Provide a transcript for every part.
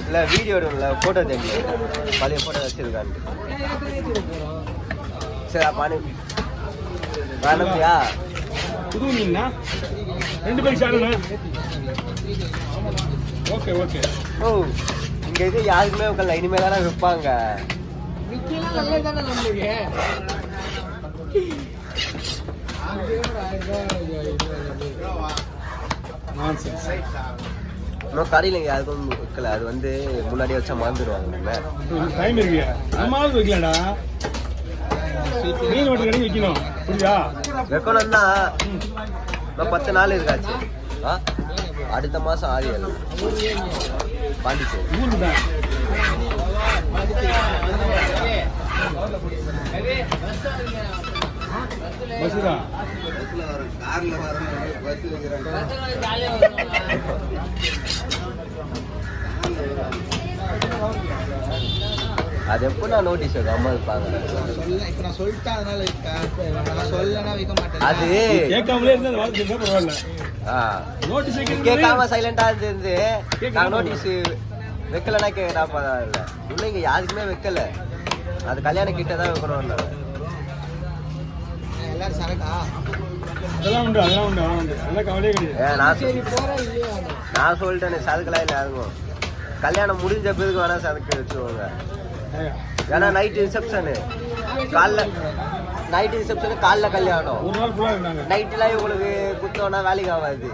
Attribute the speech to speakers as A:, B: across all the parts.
A: இல்லை வீடியோ எடுக்கல ஃபோட்டோ தெரியும் பழைய ஃபோட்டோ வச்சிருக்காரு. சரி பானி வேணும்யா
B: புது மீன்னா 2 பேருக்கு சாப்பிடணும். Okay okay.
A: ஓ இங்கே இது யாருக்குமே உட்கால இனிமேல் தானே விற்பாங்க. இன்னும் கடையில் யாருக்கும் வைக்கல. அது வந்து முன்னாடியே வச்சா மறந்துடுவாங்க.
B: டைம் இருக்கு நம்மளாவது வைக்கலடா. மீன் வெட்டு கடைக்கு வைக்கணும். புரியுதா?
A: வைக்கணும்னா 10 நாள் இருக்காச்சு. அடுத்த மாதம் 6 பாண்டிச்சேரி
B: ஊருக்கு தான். பஸ்ஸுதா
A: அது எப்போ நான் நோட்டீஸ் அம்மா இருப்பாங்க. அது
B: கேட்காமலே இருந்து பரவாயில்ல.
A: கேட்காம சைலண்டா இருந்து நான் நோட்டீஸ் வைக்கலன்னா கேட்கறா பரவாயில்ல. இன்னும் இங்க யாருக்குமே வைக்கல. அது கல்யாணம் கிட்ட தான் வைக்கணும். நான் சொல்லிட்டேன் சதுக்கெல்லாம் இல்லை யாருக்கும். கல்யாணம் முடிஞ்ச பிறகு வேணா சதுக்கு வச்சுக்கோங்க. ஏன்னா நைட் ரிசப்ஷனு காலைல காலைல கல்யாணம் நைட்லாம் உங்களுக்கு குத்தோன்னா வேலைக்கு ஆகாது.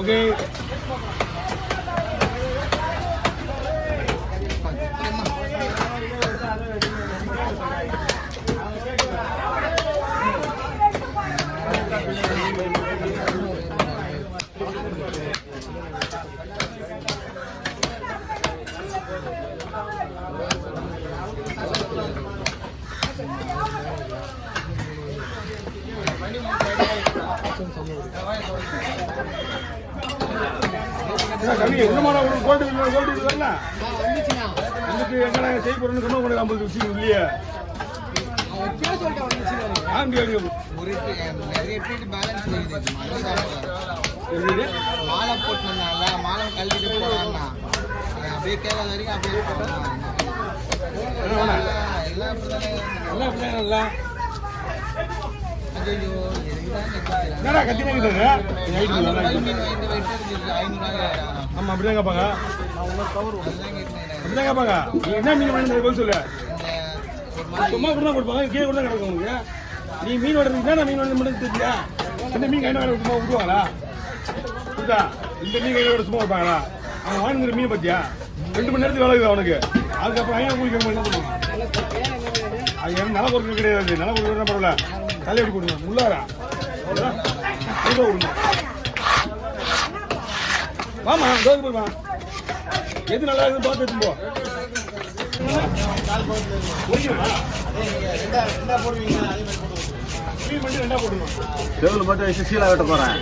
B: ஓகே.
C: மாலை போட்டுனால மாலை கழட்டிட்டு போனா அப்படியே கேட்காத வரைக்கும் அப்படியே
B: ஆமா அப்படிதான் கேட்பாங்க. அப்படிதான் கேட்பாங்க. என்ன மீன் வேணும் போய் சொல்லு. சும்மா கூட தான் கொடுப்பாங்க. கீழே கூட தான் கிடக்கும் உனக்கு. நீ மீன் வெட்டுறதுக்கு நான் மீன் வெட்ட மட்டும் தெரியல. இந்த மீன் கையில் வேற சும்மா விடுவாங்களா? புரியுதா? இந்த மீன் கையில் வேற சும்மா வைப்பாங்களா? அவன் வாங்கிக்கிற மீன் பத்தியா 2 மணி நேரத்துக்கு வேலை அவனுக்கு. அதுக்கப்புறம் ஐயா கூலிக்க என்ன பண்ணுவான்? அது என்ன நில பொருட்கள் கிடையாது. நில பொருட்கள் பரவாயில்ல. தலையை எப்படி கொடுங்க முள்ளாரா விடணும். வாமா தோசை போடுமா. எது நல்லா இருக்குன்னு பார்த்து எடுத்துப்போ.
A: செவ்வளவு மட்டும் சீலா வெட்ட போறேன்.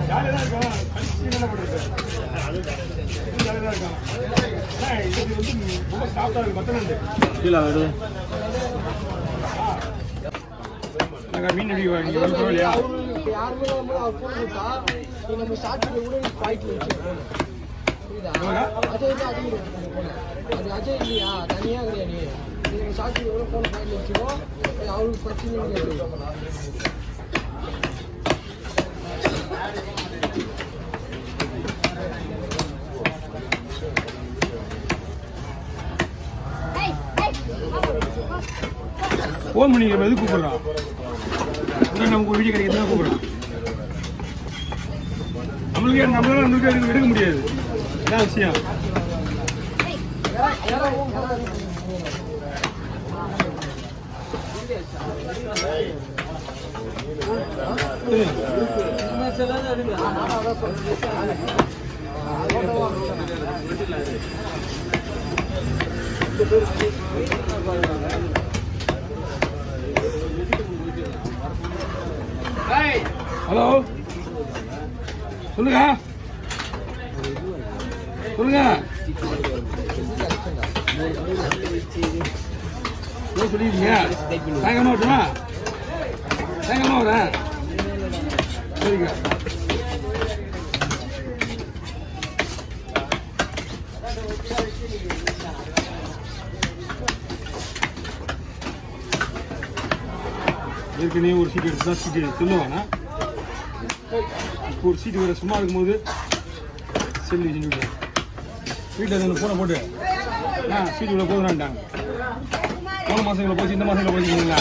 B: யாரு ஜாலியாக இருக்கான். ஆனால் இது வந்து ரொம்ப சாஃப்டாக இருக்குது மற்ற நண்டு.
D: கீழே வருது.
B: மீன் அடி இங்கே வந்து பரவாயில்லையா?
C: யாருமே அவர் போன் கொடுத்தா நம்ம சாப்பிட்டு கூட பாயிண்ட் வச்சுருக்கோம். புரியுதா? அஜய் தான் அது அஜய் இல்லையா தனியாக கிடையாது. நீங்கள் சாப்பிட்டு எவ்வளோ ஃபோன் பாயிண்ட் வச்சுக்கோம் அவருக்கு பிரச்சனை கிடையாது.
B: ஃபோன் பண்ணி எது கூப்பிடுறான்? நமக்கு ஒரு வீடியோ கிடைக்கிறதுனா கூப்பிடுறான். நம்மளால எடுக்க முடியாது. என்ன விஷயம்? ஹலோ சொல்லுங்க சொல்லுங்க சொல்லிருக்கீங்க. சாயங்காலமா வரட்டுமா? சாயங்காலமா வரேன். சரிங்க. ஏற்கனவே ஒரு சீட் எடுத்து தான் சீட்டு சொல்லுவானா? இப்போ ஒரு சீட்டு வேறு சும்மா இருக்கும்போது செல்லு செஞ்சுட்டேன். வீட்டில் இருந்து ஃபோனை போட்டு சீட்டு இவ்வளோ போதுனான்ட்டாங்க. போன மாதம் இவ்வளோ போச்சு, இந்த மாதம் இவ்வளோ போச்சுங்களா?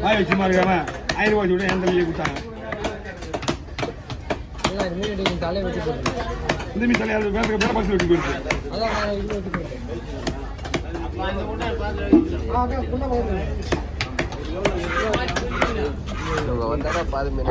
B: வாய் வச்சுமா இருக்காம 1000 ரூபாய் விட என் தலையிலே கொடுத்தாங்க. இந்த மீன் தலையால் வேற பாக்ஸில் வெட்டி போயிருக்கு.
A: வந்தாடா பாதி மீன்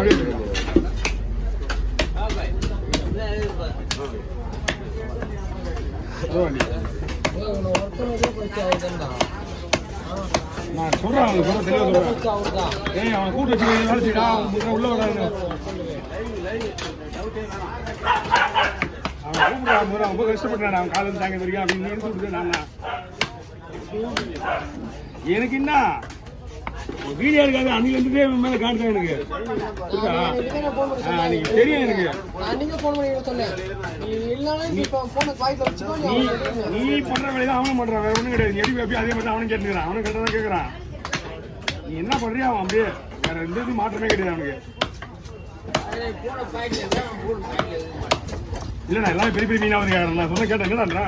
B: நான் சொல்றேன். அவங்க சொல்ற தெளிவா சொல்றேன். ஏய் அவன் கூட்டு வச்சு நினைச்சிடா உள்ள வராங்க. அவன் கூப்பிடுறான் ரொம்ப கஷ்டப்பட்டான். அவன் காலையில் தாங்க வரைக்கும் அப்படின்னு நினைச்சு விட்டுட்டு நான் எனக்கு என்ன வீடியோ இருக்காது. அன்னைக்கு இருந்துட்டே மேல காட்டுதான் எனக்கு அன்னைக்கு தெரியும். எனக்கு நீ பண்ற வேலைதான் அவனும் பண்றான். வேற ஒண்ணும் கிடையாது. எப்படி எப்படி அதே மாதிரி அவனும் கேட்டுக்கிறான். அவனும் கரெக்டாக கேட்கறான். நீ என்ன பண்றியா அவன் அப்படியே வேற எந்த இது மாற்றமே கிடையாது அவனுக்கு. இல்லைண்ணா எல்லாமே பெரிய பெரிய மீனா வந்து நான் சொன்ன கேட்டேன். என்னடா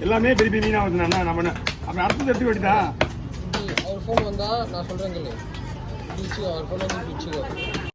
B: எல்லாமே பெரிய பெரிய மீனா வந்து நான் பண்ண அப்படி அடுத்தது எடுத்து வேண்டிதான்.
C: அவர் ஃபோன் வந்தா நான் சொல்றேன். அவர் ஃபோன் வந்து